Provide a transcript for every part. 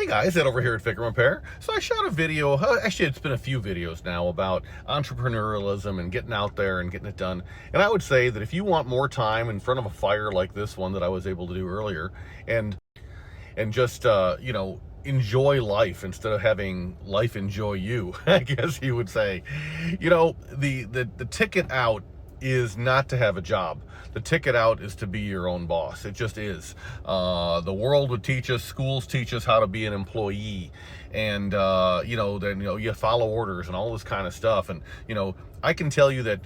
Hey guys, Ed over here at FICM Repair. So I shot a video, actually it's been a few videos now about entrepreneurialism and getting out there and getting it done. And I would say that if you want more time in front of a fire like this one that I was able to do earlier, and just enjoy life instead of having life enjoy you, I guess you would say. The ticket out is not to have a job. The ticket out is to be your own boss. It just is. The world would teach us, schools teach us how to be an employee, and you follow orders and all this kind of stuff. And I can tell you that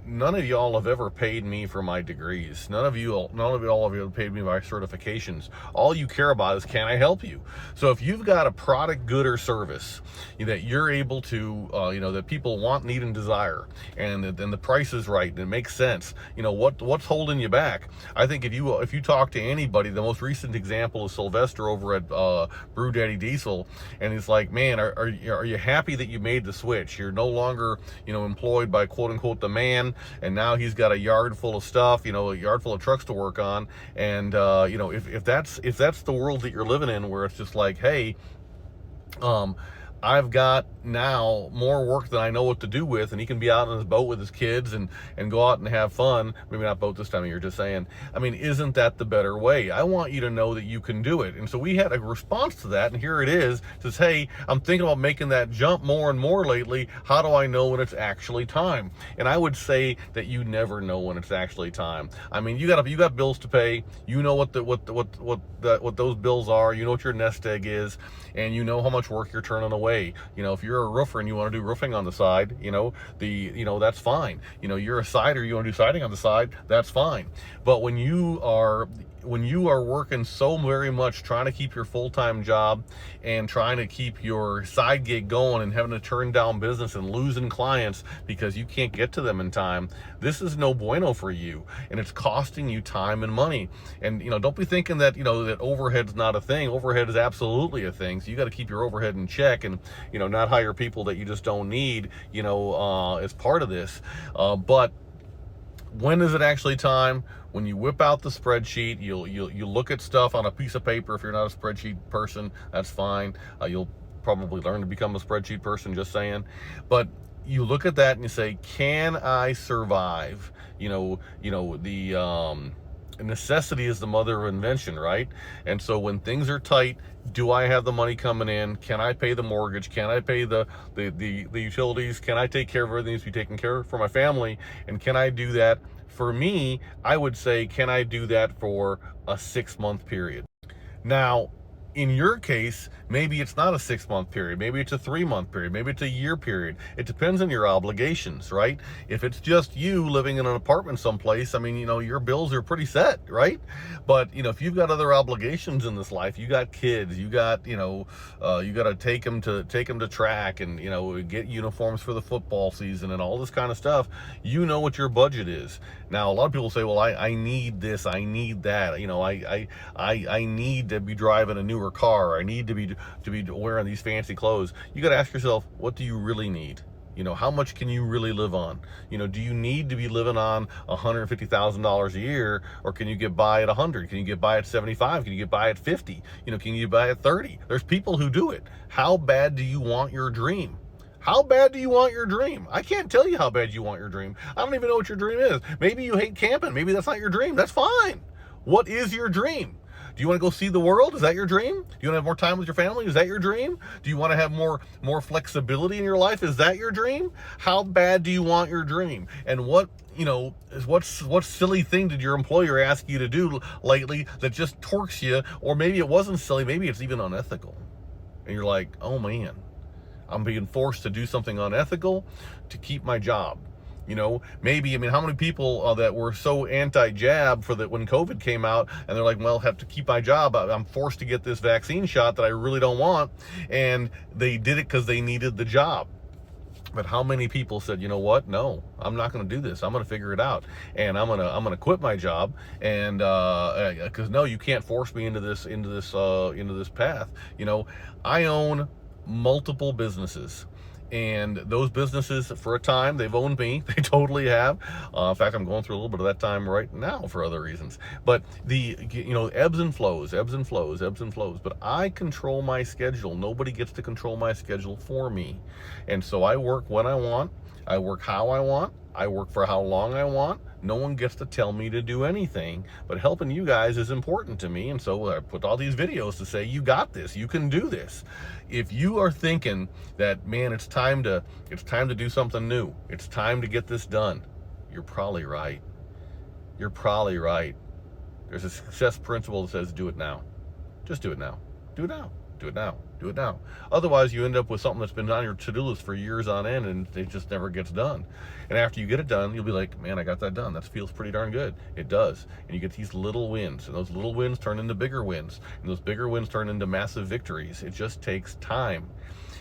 none of y'all have ever paid me for my degrees. None of y'all have paid me my certifications. All you care about is, can I help you? So if you've got a product, good, or service that you're able to, that people want, need, and desire, and the price is right and it makes sense, what's holding you back? I think if you talk to anybody, the most recent example is Sylvester over at Brew Daddy Diesel, and he's like, man, are you happy that you made the switch? You're no longer employed by quote unquote the man, and now he's got a yard full of stuff, a yard full of trucks to work on. And if that's the world that you're living in, where it's just like, hey, I've got now more work than I know what to do with, and he can be out on his boat with his kids and go out and have fun. Maybe not boat this time of year, just saying. I mean, isn't that the better way? I want you to know that you can do it. And so we had a response to that, and here it is. It says, hey, I'm thinking about making that jump more and more lately. How do I know when it's actually time? And I would say that you never know when it's actually time. I mean, you got bills to pay. You know what those bills are. You know what your nest egg is, and you know how much work you're turning away. If you're a roofer and you want to do roofing on the side, that's fine. You're a sider, you want to do siding on the side, that's fine. But when you are working so very much trying to keep your full-time job and trying to keep your side gig going and having to turn down business and losing clients because you can't get to them in time, this is no bueno for you, and it's costing you time and money. And don't be thinking that that overhead's not a thing. Overhead is absolutely a thing. So you got to keep your overhead in check, and not hire people that you just don't need as part of this. But when is it actually time? When you whip out the spreadsheet, you look at stuff on a piece of paper. If you're not a spreadsheet person, that's fine. You'll probably learn to become a spreadsheet person, just saying. But you look at that and you say, can I survive? Necessity is the mother of invention, right? And so when things are tight, do I have the money coming in? Can I pay the mortgage? Can I pay the utilities? Can I take care of everything that needs to be taken care of for my family? And can I do that? For me, I would say, can I do that for a 6-month period? Now, in your case, maybe it's not a 6-month period. Maybe it's a 3-month period. Maybe it's a year period. It depends on your obligations, right? If it's just you living in an apartment someplace, I mean, your bills are pretty set, right? But, if you've got other obligations in this life, you got kids, you got, you got to take them to track and, get uniforms for the football season and all this kind of stuff. You know what your budget is. Now, a lot of people say, well, I need this, I need that. I need to be driving a newer car. I need to be wearing these fancy clothes. You got to ask yourself, what do you really need? How much can you really live on? Do you need to be living on $150,000 a year, or can you get by at 100? Can you get by at 75? Can you get by at 50? Can you get by at 30? There's people who do it. How bad do you want your dream? How bad do you want your dream? I can't tell you how bad you want your dream. I don't even know what your dream is. Maybe you hate camping. Maybe that's not your dream. That's fine. What is your dream? Do you want to go see the world? Is that your dream? Do you want to have more time with your family? Is that your dream? Do you want to have more flexibility in your life? Is that your dream? How bad do you want your dream? And what silly thing did your employer ask you to do lately that just torques you? Or maybe it wasn't silly, maybe it's even unethical. And you're like, oh man, I'm being forced to do something unethical to keep my job. Maybe, how many people that were so anti-jab when COVID came out, and they're like, well, I have to keep my job. I'm forced to get this vaccine shot that I really don't want. And they did it because they needed the job. But how many people said, you know what? No, I'm not going to do this. I'm going to figure it out, and I'm going to quit my job. And because no, you can't force me into this path. I own multiple businesses. And those businesses, for a time, they've owned me. They totally have. In fact, I'm going through a little bit of that time right now for other reasons. But ebbs and flows, ebbs and flows, ebbs and flows. But I control my schedule. Nobody gets to control my schedule for me. And so I work when I want. I work how I want. I work for how long I want. No one gets to tell me to do anything, but helping you guys is important to me. And so I put all these videos to say, you got this, you can do this. If you are thinking that, man, it's time to do something new, it's time to get this done, you're probably right. You're probably right. There's a success principle that says, do it now. Just do it now. Do it now. Do it now. Do it now. Otherwise, you end up with something that's been on your to-do list for years on end, and it just never gets done. And after you get it done, you'll be like, man, I got that done. That feels pretty darn good. It does. And you get these little wins, and those little wins turn into bigger wins, and those bigger wins turn into massive victories. It just takes time.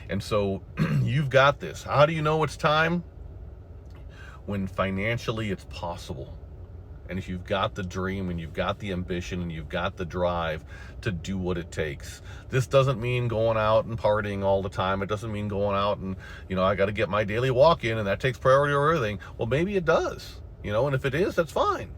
And so you've got this. How do you know it's time? When financially it's possible. And if you've got the dream and you've got the ambition and you've got the drive to do what it takes. This doesn't mean going out and partying all the time. It doesn't mean going out and, I got to get my daily walk in and that takes priority over everything. Well, maybe it does, and if it is, that's fine.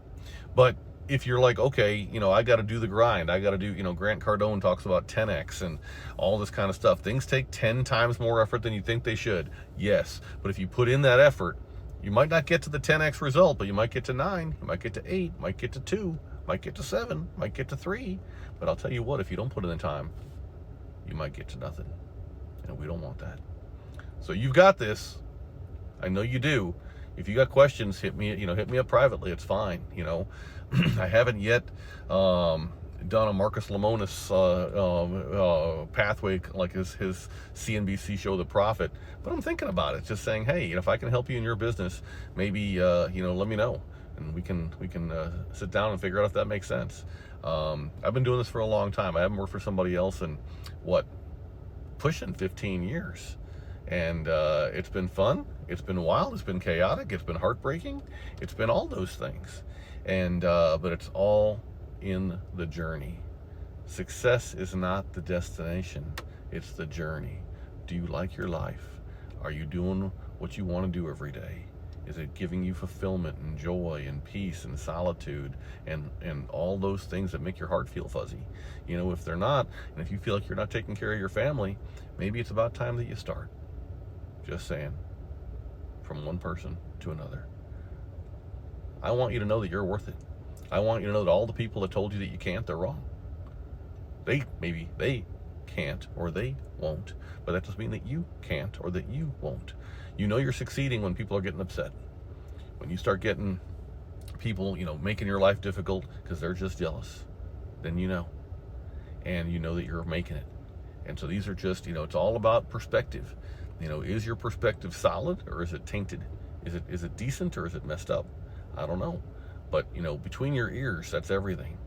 But if you're like, okay, I got to do the grind. I got to do, Grant Cardone talks about 10X and all this kind of stuff. Things take 10 times more effort than you think they should. Yes. But if you put in that effort, you might not get to the 10X result, but you might get to 9, you might get to 8, might get to 2, might get to 7, might get to 3. But I'll tell you what, if you don't put in the time, you might get to nothing. And we don't want that. So you've got this. I know you do. If you got questions, hit me up privately. It's fine. I haven't yet done a Marcus Lemonis pathway like his CNBC show, The Profit, but I'm thinking about it. Just saying, hey, if I can help you in your business, maybe let me know, and we can sit down and figure out if that makes sense. I've been doing this for a long time. I haven't worked for somebody else in pushing 15 years, and it's been fun. It's been wild. It's been chaotic. It's been heartbreaking. It's been all those things, and but it's all in the journey. Success is not the destination, it's the journey. Do you like your life? Are you doing what you want to do every day? Is it giving you fulfillment and joy and peace and solitude and all those things that make your heart feel fuzzy? If they're not, and if you feel like you're not taking care of your family, maybe it's about time that you start. Just saying. From one person to another. I want you to know that you're worth it. I want you to know that all the people that told you that you can't, they're wrong. Maybe they can't or they won't, but that doesn't mean that you can't or that you won't. You're succeeding when people are getting upset. When you start getting people, making your life difficult because they're just jealous, then and you know that you're making it. And so these are just, it's all about perspective. Is your perspective solid or is it tainted? Is it decent or is it messed up? I don't know. But, between your ears, that's everything.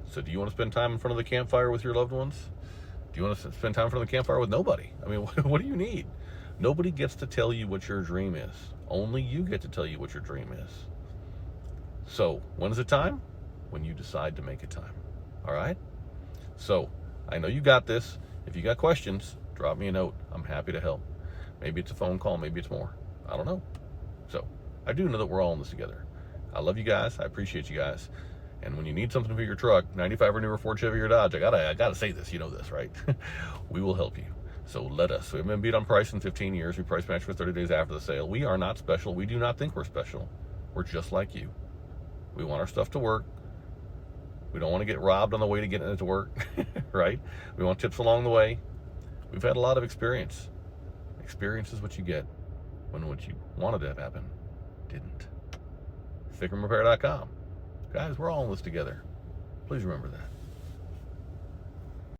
So do you want to spend time in front of the campfire with your loved ones? Do you want to spend time in front of the campfire with nobody? I mean, what do you need? Nobody gets to tell you what your dream is. Only you get to tell you what your dream is. So when is it time? When you decide to make it time. All right? So I know you got this. If you got questions, drop me a note. I'm happy to help. Maybe it's a phone call. Maybe it's more. I don't know. So I do know that we're all in this together. I love you guys. I appreciate you guys. And when you need something for your truck, 95 or newer Ford, Chevy, or Dodge, I gotta say this. You know this, right? We will help you. So let us. We haven't been beat on price in 15 years. We price match for 30 days after the sale. We are not special. We do not think we're special. We're just like you. We want our stuff to work. We don't want to get robbed on the way to getting it to work, right? We want tips along the way. We've had a lot of experience. Experience is what you get when what you wanted to have happen didn't. FICMRepair.com. Guys, we're all in this together. Please remember that.